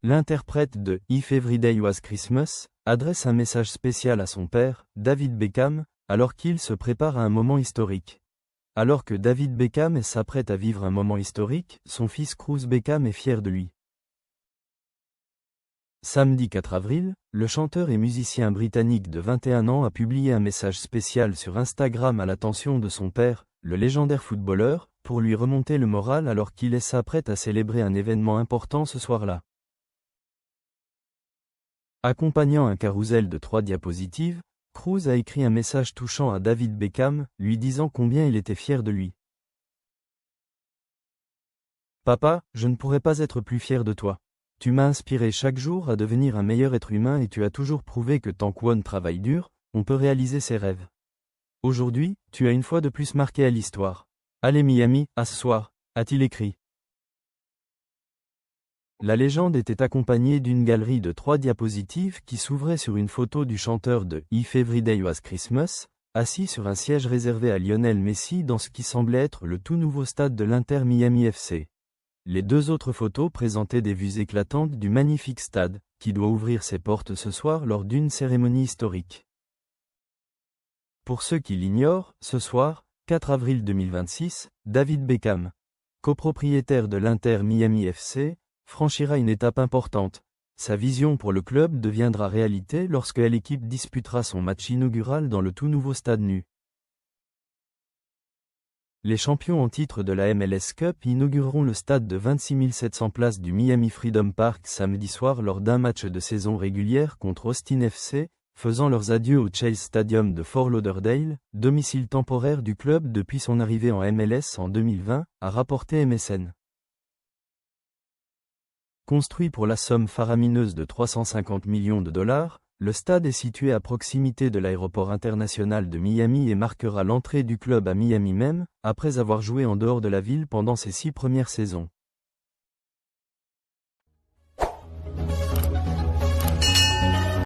L'interprète de If Every Day Was Christmas adresse un message spécial à son père, David Beckham, alors qu'il se prépare à un moment historique. Alors que David Beckham s'apprête à vivre un moment historique, son fils Cruz Beckham est fier de lui. Samedi 4 avril, le chanteur et musicien britannique de 21 ans a publié un message spécial sur Instagram à l'attention de son père, le légendaire footballeur, pour lui remonter le moral alors qu'il s'apprête à célébrer un événement important ce soir-là. Accompagnant un carrousel de 3 diapositives, Cruz a écrit un message touchant à David Beckham, lui disant combien il était fier de lui. « Papa, je ne pourrais pas être plus fier de toi. Tu m'as inspiré chaque jour à devenir un meilleur être humain et tu as toujours prouvé que tant qu'on travaille dur, on peut réaliser ses rêves. Aujourd'hui, tu as une fois de plus marqué à l'histoire. Allez Miami, à ce soir », a-t-il écrit. La légende était accompagnée d'une galerie de 3 diapositives qui s'ouvrait sur une photo du chanteur de If Every Day Was Christmas, assis sur un siège réservé à Lionel Messi dans ce qui semblait être le tout nouveau stade de l'Inter Miami FC. Les 2 autres photos présentaient des vues éclatantes du magnifique stade, qui doit ouvrir ses portes ce soir lors d'une cérémonie historique. Pour ceux qui l'ignorent, ce soir, 4 avril 2026, David Beckham, copropriétaire de l'Inter Miami FC, franchira une étape importante. Sa vision pour le club deviendra réalité lorsque l'équipe disputera son match inaugural dans le tout nouveau stade nu. Les champions en titre de la MLS Cup inaugureront le stade de 26 700 places du Miami Freedom Park samedi soir lors d'un match de saison régulière contre Austin FC, faisant leurs adieux au Chase Stadium de Fort Lauderdale, domicile temporaire du club depuis son arrivée en MLS en 2020, a rapporté MSN. Construit pour la somme faramineuse de 350 millions de dollars, le stade est situé à proximité de l'aéroport international de Miami et marquera l'entrée du club à Miami même, après avoir joué en dehors de la ville pendant ses 6 premières saisons.